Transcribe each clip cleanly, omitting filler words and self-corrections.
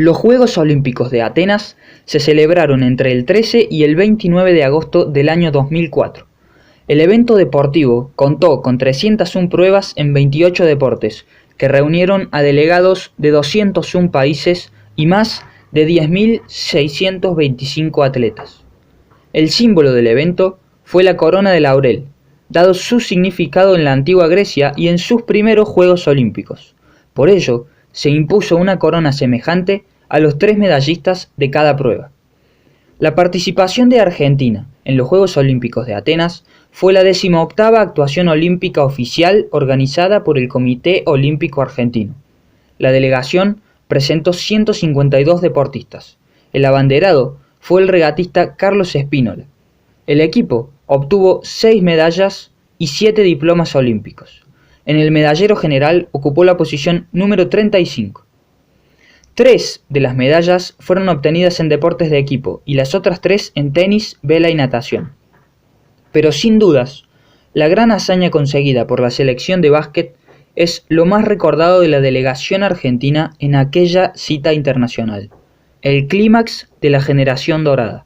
Los Juegos Olímpicos de Atenas se celebraron entre el 13 y el 29 de agosto del año 2004. El evento deportivo contó con 301 pruebas en 28 deportes, que reunieron a delegados de 201 países y más de 10.625 atletas. El símbolo del evento fue la corona de laurel, dado su significado en la antigua Grecia y en sus primeros Juegos Olímpicos. Por ello, se impuso una corona semejante a los 3 medallistas de cada prueba. La participación de Argentina en los Juegos Olímpicos de Atenas fue la 18ª actuación olímpica oficial organizada por el Comité Olímpico Argentino. La delegación presentó 152 deportistas. El abanderado fue el regatista Carlos Spínola. El equipo obtuvo 6 medallas y 7 diplomas olímpicos. En el medallero general ocupó la posición número 35. 3 de las medallas fueron obtenidas en deportes de equipo y las otras 3 en tenis, vela y natación. Pero sin dudas, la gran hazaña conseguida por la selección de básquet es lo más recordado de la delegación argentina en aquella cita internacional, el clímax de la generación dorada.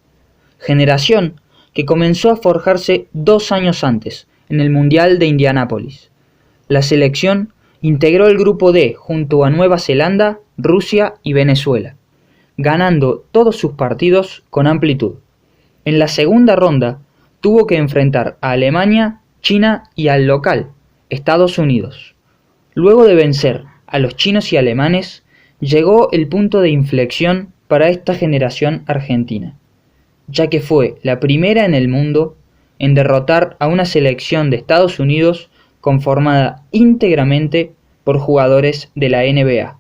Generación que comenzó a forjarse 2 años antes, en el Mundial de Indianápolis. La selección integró el grupo D junto a Nueva Zelanda, Rusia y Venezuela, ganando todos sus partidos con amplitud. En la segunda ronda tuvo que enfrentar a Alemania, China y al local, Estados Unidos. Luego de vencer a los chinos y alemanes, llegó el punto de inflexión para esta generación argentina, ya que fue la primera en el mundo en derrotar a una selección de Estados Unidos conformada íntegramente por jugadores de la NBA.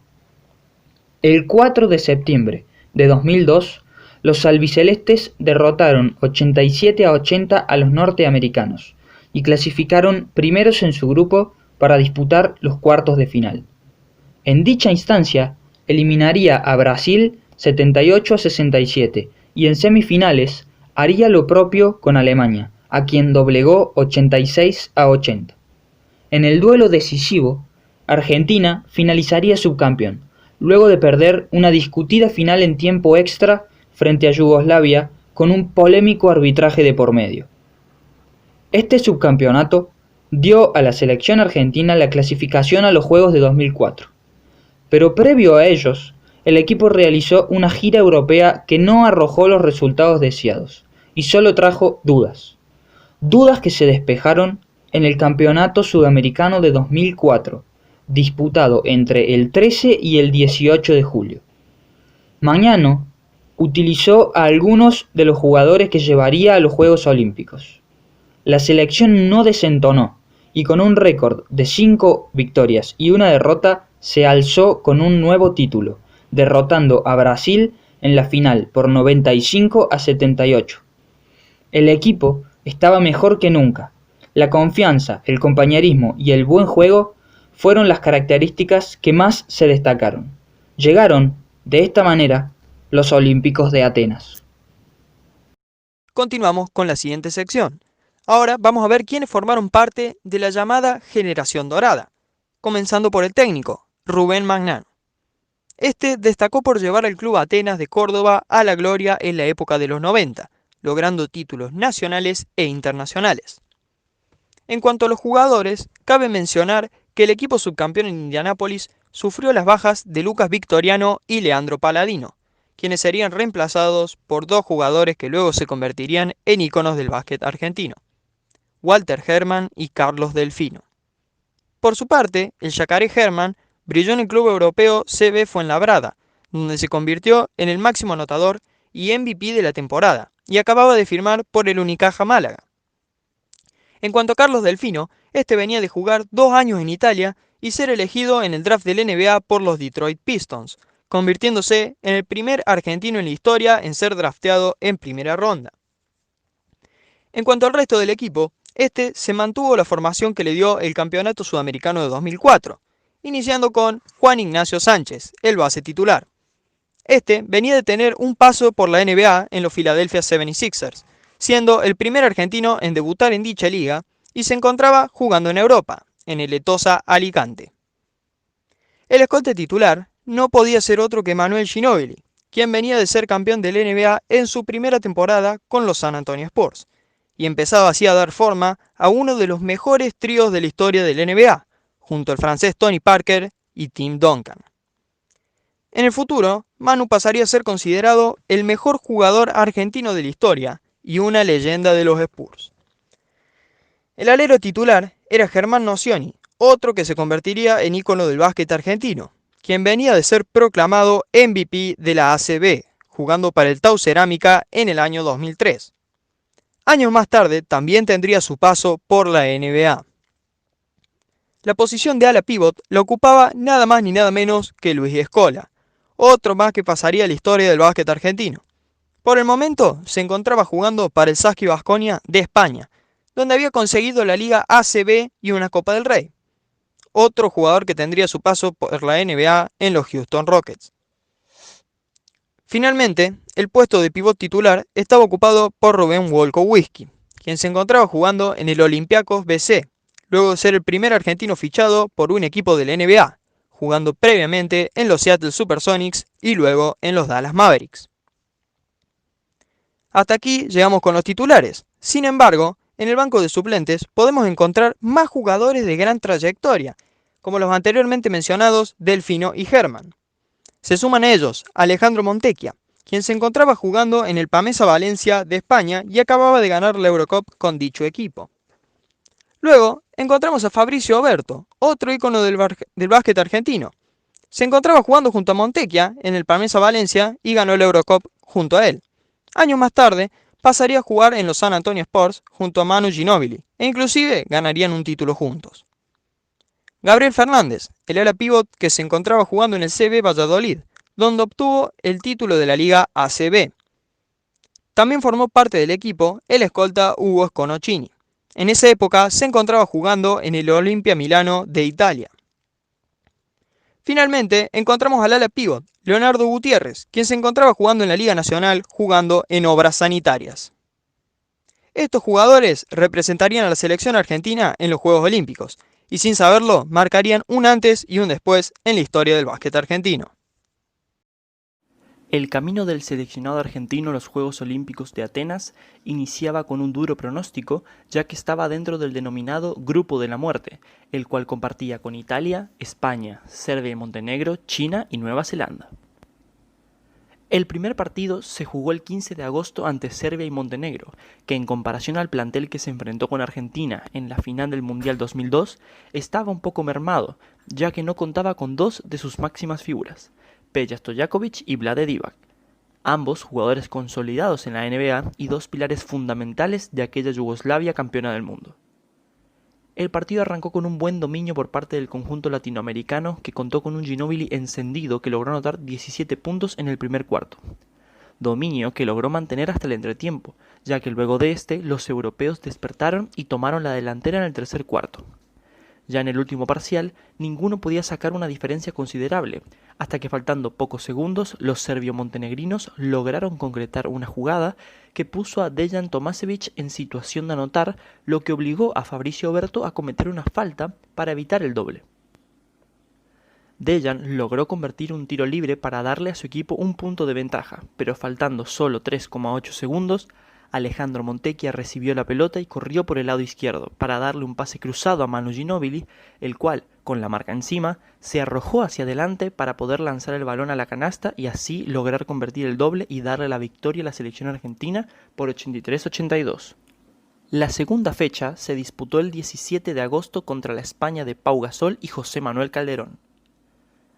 El 4 de septiembre de 2002, los albicelestes derrotaron 87-80 a los norteamericanos y clasificaron primeros en su grupo para disputar los cuartos de final. En dicha instancia, eliminaría a Brasil 78-67 y en semifinales haría lo propio con Alemania, a quien doblegó 86-80. En el duelo decisivo, Argentina finalizaría subcampeón, luego de perder una discutida final en tiempo extra frente a Yugoslavia con un polémico arbitraje de por medio. Este subcampeonato dio a la selección argentina la clasificación a los Juegos de 2004, pero previo a ellos, el equipo realizó una gira europea que no arrojó los resultados deseados y solo trajo dudas que se despejaron en el Campeonato Sudamericano de 2004, disputado entre el 13 y el 18 de julio. Magnano utilizó a algunos de los jugadores que llevaría a los Juegos Olímpicos. La selección no desentonó y con un récord de 5 victorias y 1 derrota se alzó con un nuevo título, derrotando a Brasil en la final por 95-78. El equipo estaba mejor que nunca. La confianza, el compañerismo y el buen juego fueron las características que más se destacaron. Llegaron, de esta manera, los Olímpicos de Atenas. Continuamos con la siguiente sección. Ahora vamos a ver quiénes formaron parte de la llamada Generación Dorada, comenzando por el técnico, Rubén Magnano. Este destacó por llevar al Club Atenas de Córdoba a la gloria en la época de los 90, logrando títulos nacionales e internacionales. En cuanto a los jugadores, cabe mencionar que el equipo subcampeón en Indianápolis sufrió las bajas de Lucas Victoriano y Leandro Paladino, quienes serían reemplazados por 2 jugadores que luego se convertirían en íconos del básquet argentino, Walter Hermann y Carlos Delfino. Por su parte, el Yacaré Hermann brilló en el club europeo CB Fuenlabrada, donde se convirtió en el máximo anotador y MVP de la temporada, y acababa de firmar por el Unicaja Málaga. En cuanto a Carlos Delfino, este venía de jugar 2 años en Italia y ser elegido en el draft del NBA por los Detroit Pistons, convirtiéndose en el primer argentino en la historia en ser drafteado en primera ronda. En cuanto al resto del equipo, este se mantuvo la formación que le dio el Campeonato Sudamericano de 2004, iniciando con Juan Ignacio Sánchez, el base titular. Este venía de tener un paso por la NBA en los Philadelphia 76ers, siendo el primer argentino en debutar en dicha liga y se encontraba jugando en Europa, en el Etosa Alicante. El escolta titular, no podía ser otro que Manuel Ginóbili, quien venía de ser campeón del NBA en su primera temporada con los San Antonio Spurs, y empezaba así a dar forma a uno de los mejores tríos de la historia del NBA, junto al francés Tony Parker y Tim Duncan. En el futuro, Manu pasaría a ser considerado el mejor jugador argentino de la historia y una leyenda de los Spurs. El alero titular era Germán Nocioni, otro que se convertiría en ícono del básquet argentino, quien venía de ser proclamado MVP de la ACB, jugando para el Tau Cerámica en el año 2003. Años más tarde también tendría su paso por la NBA. La posición de ala pívot la ocupaba nada más ni nada menos que Luis Scola, otro más que pasaría a la historia del básquet argentino. Por el momento se encontraba jugando para el Saski Baskonia de España, donde había conseguido la Liga ACB y una Copa del Rey. Otro jugador que tendría su paso por la NBA en los Houston Rockets. Finalmente, el puesto de pívot titular estaba ocupado por Rubén Wolkowski, quien se encontraba jugando en el Olympiacos BC, luego de ser el primer argentino fichado por un equipo de la NBA, jugando previamente en los Seattle Supersonics y luego en los Dallas Mavericks. Hasta aquí llegamos con los titulares. Sin embargo, en el banco de suplentes podemos encontrar más jugadores de gran trayectoria, como los anteriormente mencionados Delfino y Germán. Se suman a ellos Alejandro Montecchia, quien se encontraba jugando en el Pamesa Valencia de España y acababa de ganar la Eurocup con dicho equipo. Luego encontramos a Fabricio Oberto, otro ícono del básquet argentino. Se encontraba jugando junto a Montecchia en el Pamesa Valencia y ganó la Eurocup junto a él. Años más tarde pasaría a jugar en los San Antonio Spurs junto a Manu Ginóbili e inclusive ganarían un título juntos. Gabriel Fernández, el ala pívot que se encontraba jugando en el CB Valladolid, donde obtuvo el título de la Liga ACB. También formó parte del equipo el escolta Ugo Sconocchini. En esa época se encontraba jugando en el Olimpia Milano de Italia. Finalmente encontramos al ala pívot Leonardo Gutiérrez, quien se encontraba jugando en la Liga Nacional jugando en Obras Sanitarias. Estos jugadores representarían a la selección argentina en los Juegos Olímpicos, y sin saberlo, marcarían un antes y un después en la historia del básquet argentino. El camino del seleccionado argentino a los Juegos Olímpicos de Atenas iniciaba con un duro pronóstico, ya que estaba dentro del denominado Grupo de la Muerte, el cual compartía con Italia, España, Serbia y Montenegro, China y Nueva Zelanda. El primer partido se jugó el 15 de agosto ante Serbia y Montenegro, que en comparación al plantel que se enfrentó con Argentina en la final del Mundial 2002, estaba un poco mermado, ya que no contaba con dos de sus máximas figuras, Peja Stojakovic y Vlade Divac, ambos jugadores consolidados en la NBA y dos pilares fundamentales de aquella Yugoslavia campeona del mundo. El partido arrancó con un buen dominio por parte del conjunto latinoamericano, que contó con un Ginóbili encendido que logró anotar 17 puntos en el primer cuarto. Dominio que logró mantener hasta el entretiempo, ya que luego de este los europeos despertaron y tomaron la delantera en el tercer cuarto. Ya en el último parcial, ninguno podía sacar una diferencia considerable, hasta que faltando pocos segundos, los serbio-montenegrinos lograron concretar una jugada que puso a Dejan Tomasevic en situación de anotar, lo que obligó a Fabricio Oberto a cometer una falta para evitar el doble. Dejan logró convertir un tiro libre para darle a su equipo un punto de ventaja, pero faltando solo 3,8 segundos, Alejandro Montecchia recibió la pelota y corrió por el lado izquierdo para darle un pase cruzado a Manu Ginóbili, el cual, con la marca encima, se arrojó hacia adelante para poder lanzar el balón a la canasta y así lograr convertir el doble y darle la victoria a la selección argentina por 83-82. La segunda fecha se disputó el 17 de agosto contra la España de Pau Gasol y José Manuel Calderón.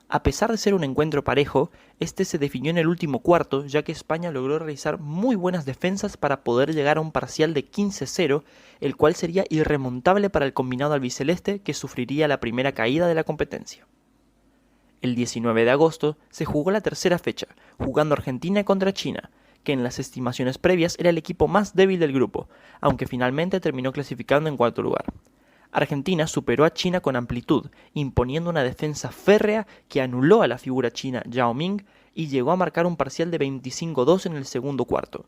A pesar de ser un encuentro parejo, este se definió en el último cuarto, ya que España logró realizar muy buenas defensas para poder llegar a un parcial de 15-0, el cual sería irremontable para el combinado albiceleste, que sufriría la primera caída de la competencia. El 19 de agosto se jugó la tercera fecha, jugando Argentina contra China, que en las estimaciones previas era el equipo más débil del grupo, aunque finalmente terminó clasificando en cuarto lugar. Argentina superó a China con amplitud, imponiendo una defensa férrea que anuló a la figura china Yao Ming y llegó a marcar un parcial de 25-2 en el segundo cuarto.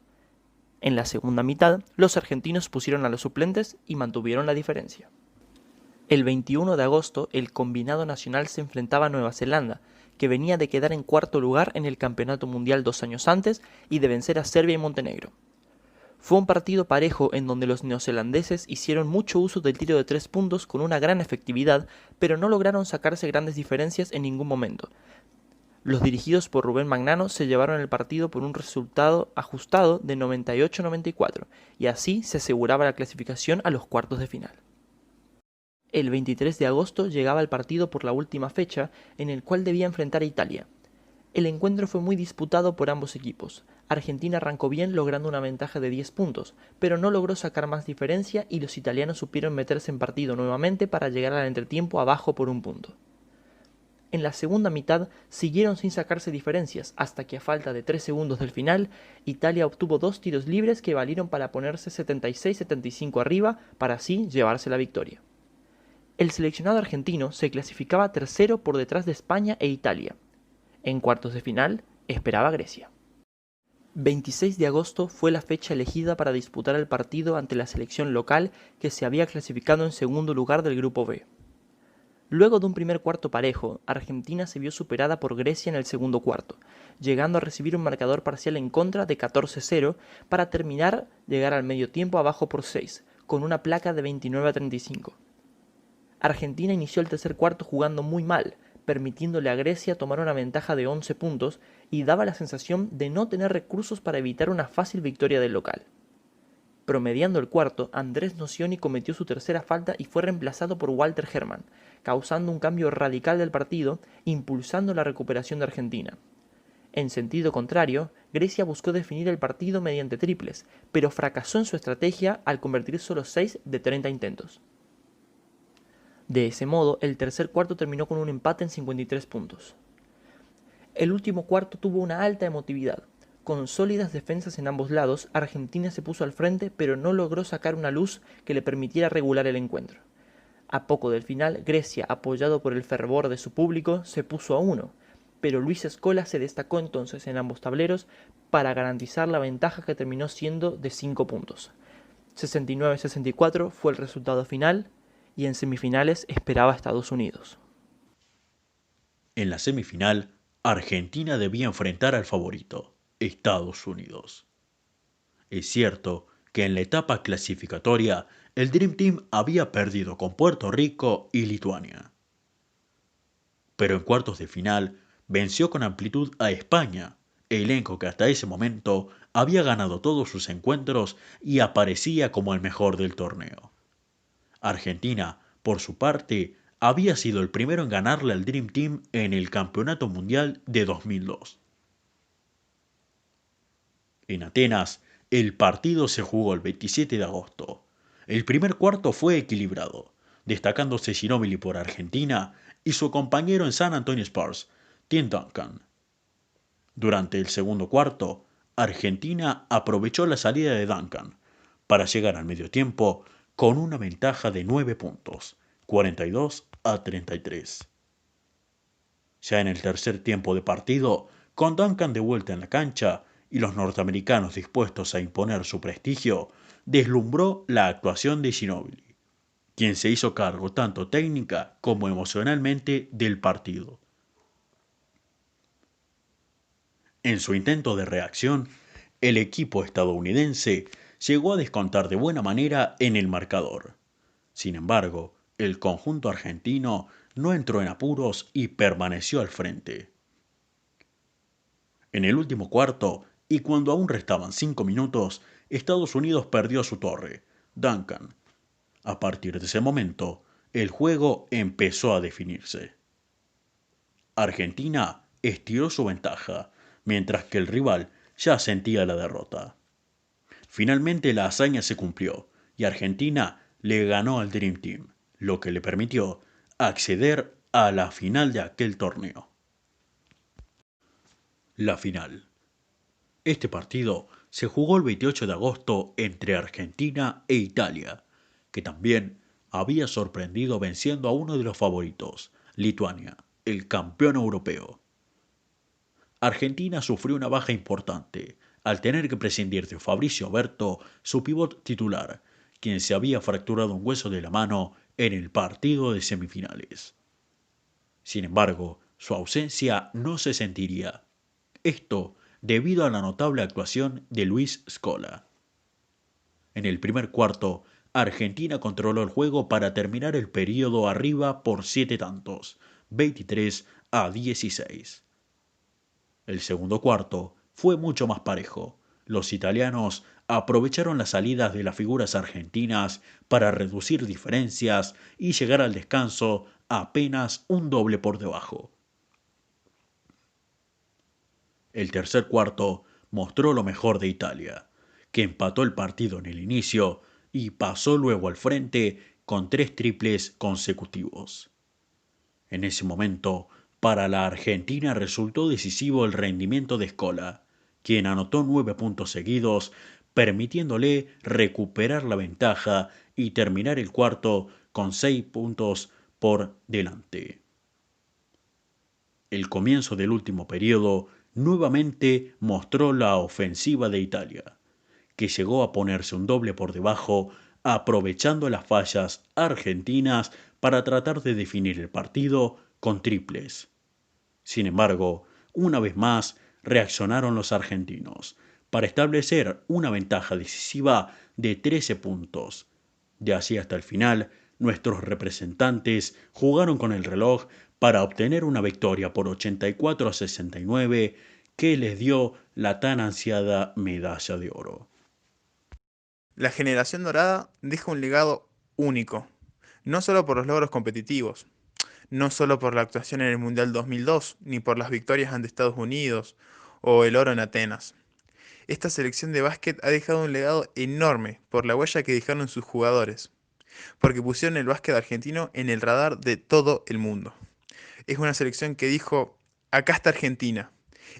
En la segunda mitad, los argentinos pusieron a los suplentes y mantuvieron la diferencia. El 21 de agosto, el combinado nacional se enfrentaba a Nueva Zelanda, que venía de quedar en cuarto lugar en el Campeonato Mundial 2 años antes y de vencer a Serbia y Montenegro. Fue un partido parejo en donde los neozelandeses hicieron mucho uso del tiro de 3 puntos con una gran efectividad, pero no lograron sacarse grandes diferencias en ningún momento. Los dirigidos por Rubén Magnano se llevaron el partido por un resultado ajustado de 98-94 y así se aseguraba la clasificación a los cuartos de final. El 23 de agosto llegaba el partido por la última fecha en el cual debía enfrentar a Italia. El encuentro fue muy disputado por ambos equipos. Argentina arrancó bien logrando una ventaja de 10 puntos, pero no logró sacar más diferencia y los italianos supieron meterse en partido nuevamente para llegar al entretiempo abajo por un punto. En la segunda mitad siguieron sin sacarse diferencias, hasta que a falta de 3 segundos del final, Italia obtuvo 2 tiros libres que valieron para ponerse 76-75 arriba para así llevarse la victoria. El seleccionado argentino se clasificaba tercero por detrás de España e Italia. En cuartos de final, esperaba a Grecia. 26 de agosto fue la fecha elegida para disputar el partido ante la selección local que se había clasificado en segundo lugar del grupo B. Luego de un primer cuarto parejo, Argentina se vio superada por Grecia en el segundo cuarto, llegando a recibir un marcador parcial en contra de 14-0 para llegar al medio tiempo abajo por 6, con una placa de 29-35. Argentina inició el tercer cuarto jugando muy mal, permitiéndole a Grecia tomar una ventaja de 11 puntos y daba la sensación de no tener recursos para evitar una fácil victoria del local. Promediando el cuarto, Andrés Nocioni cometió su tercera falta y fue reemplazado por Walter Hermann, causando un cambio radical del partido, impulsando la recuperación de Argentina. En sentido contrario, Grecia buscó definir el partido mediante triples, pero fracasó en su estrategia al convertir solo 6 de 30 intentos. De ese modo, el tercer cuarto terminó con un empate en 53 puntos. El último cuarto tuvo una alta emotividad. Con sólidas defensas en ambos lados, Argentina se puso al frente, pero no logró sacar una luz que le permitiera regular el encuentro. A poco del final, Grecia, apoyado por el fervor de su público, se puso a 1, pero Luis Scola se destacó entonces en ambos tableros para garantizar la ventaja que terminó siendo de 5 puntos. 69-64 fue el resultado final y en semifinales esperaba a Estados Unidos. En la semifinal, Argentina debía enfrentar al favorito, Estados Unidos. Es cierto que en la etapa clasificatoria el Dream Team había perdido con Puerto Rico y Lituania. Pero en cuartos de final venció con amplitud a España, elenco que hasta ese momento había ganado todos sus encuentros y aparecía como el mejor del torneo. Argentina, por su parte, había sido el primero en ganarle al Dream Team en el Campeonato Mundial de 2002. En Atenas, el partido se jugó el 27 de agosto. El primer cuarto fue equilibrado, destacándose Ginóbili por Argentina y su compañero en San Antonio Spurs, Tim Duncan. Durante el segundo cuarto, Argentina aprovechó la salida de Duncan para llegar al medio tiempo con una ventaja de 9 puntos, 42-33. Ya en el tercer tiempo de partido, con Duncan de vuelta en la cancha y los norteamericanos dispuestos a imponer su prestigio, deslumbró la actuación de Ginóbili, quien se hizo cargo tanto técnica como emocionalmente del partido. En su intento de reacción, el equipo estadounidense llegó a descontar de buena manera en el marcador. Sin embargo, el conjunto argentino no entró en apuros y permaneció al frente. En el último cuarto, y cuando aún restaban 5 minutos, Estados Unidos perdió a su torre, Duncan. A partir de ese momento, el juego empezó a definirse. Argentina estiró su ventaja, mientras que el rival ya sentía la derrota. Finalmente la hazaña se cumplió, y Argentina le ganó al Dream Team, lo que le permitió acceder a la final de aquel torneo. La final. Este partido se jugó el 28 de agosto entre Argentina e Italia, que también había sorprendido venciendo a uno de los favoritos, Lituania, el campeón europeo. Argentina sufrió una baja importante al tener que prescindir de Fabricio Berto, su pívot titular, quien se había fracturado un hueso de la mano en el partido de semifinales. Sin embargo, su ausencia no se sentiría. Esto debido a la notable actuación de Luis Scola. En el primer cuarto, Argentina controló el juego para terminar el periodo arriba por 7 tantos, 23-16. El segundo cuarto fue mucho más parejo. Los italianos aprovecharon las salidas de las figuras argentinas para reducir diferencias y llegar al descanso apenas un doble por debajo. El tercer cuarto mostró lo mejor de Italia, que empató el partido en el inicio y pasó luego al frente con 3 triples consecutivos. En ese momento, para la Argentina resultó decisivo el rendimiento de Scola, quien anotó 9 puntos seguidos, permitiéndole recuperar la ventaja y terminar el cuarto con 6 puntos por delante. El comienzo del último periodo nuevamente mostró la ofensiva de Italia, que llegó a ponerse un doble por debajo, aprovechando las fallas argentinas para tratar de definir el partido con triples. Sin embargo, una vez más reaccionaron los argentinos para establecer una ventaja decisiva de 13 puntos. De así hasta el final, nuestros representantes jugaron con el reloj para obtener una victoria por 84-69 que les dio la tan ansiada medalla de oro. La generación dorada deja un legado único, no solo por los logros competitivos, no solo por la actuación en el Mundial 2002, ni por las victorias ante Estados Unidos o el oro en Atenas. Esta selección de básquet ha dejado un legado enorme por la huella que dejaron sus jugadores, porque pusieron el básquet argentino en el radar de todo el mundo. Es una selección que dijo, acá está Argentina,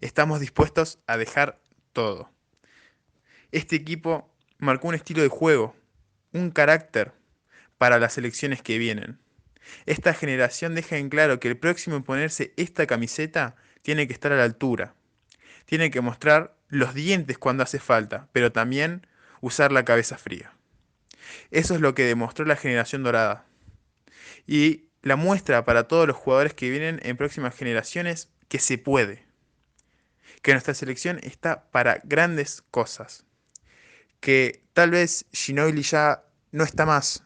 estamos dispuestos a dejar todo. Este equipo marcó un estilo de juego, un carácter para las selecciones que vienen. Esta generación deja en claro que el próximo en ponerse esta camiseta tiene que estar a la altura. Tiene que mostrar los dientes cuando hace falta, pero también usar la cabeza fría. Eso es lo que demostró la generación dorada. Y la muestra para todos los jugadores que vienen en próximas generaciones que se puede. Que nuestra selección está para grandes cosas. Que tal vez Ginóbili ya no está más,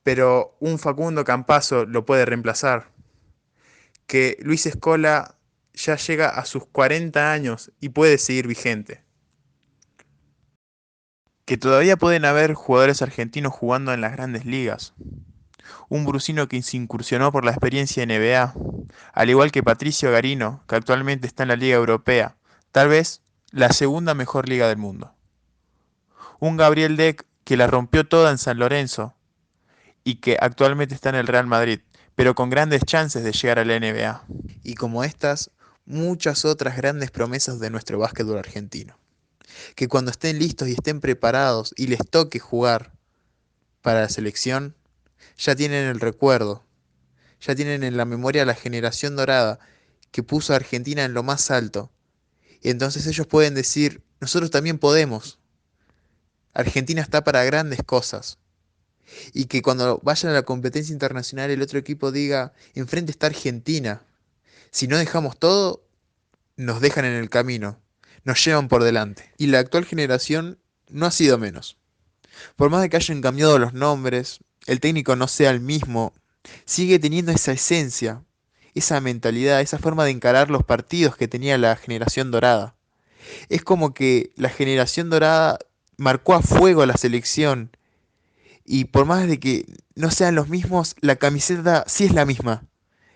pero un Facundo Campazzo lo puede reemplazar. Que Luis Scola ya llega a sus 40 años y puede seguir vigente. Que todavía pueden haber jugadores argentinos jugando en las grandes ligas. Un brusino que se incursionó por la experiencia NBA, al igual que Patricio Garino, que actualmente está en la Liga Europea, tal vez la segunda mejor liga del mundo. Un Gabriel Deck que la rompió toda en San Lorenzo y que actualmente está en el Real Madrid, pero con grandes chances de llegar a la NBA. Y como estas, muchas otras grandes promesas de nuestro básquetbol argentino. Que cuando estén listos y estén preparados y les toque jugar para la selección, ya tienen el recuerdo, ya tienen en la memoria la generación dorada que puso a Argentina en lo más alto. Y entonces ellos pueden decir, nosotros también podemos. Argentina está para grandes cosas. Y que cuando vayan a la competencia internacional el otro equipo diga, enfrente está Argentina. Si no dejamos todo, nos dejan en el camino, nos llevan por delante. Y la actual generación no ha sido menos. Por más de que hayan cambiado los nombres, el técnico no sea el mismo, sigue teniendo esa esencia, esa mentalidad, esa forma de encarar los partidos que tenía la generación dorada. Es como que la generación dorada marcó a fuego a la selección y por más de que no sean los mismos, la camiseta sí es la misma.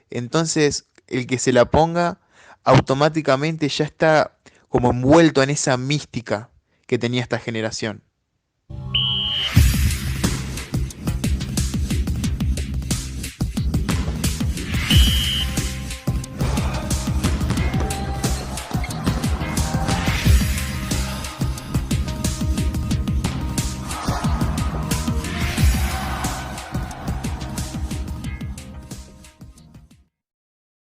Entonces, el que se la ponga automáticamente ya está como envuelto en esa mística que tenía esta generación.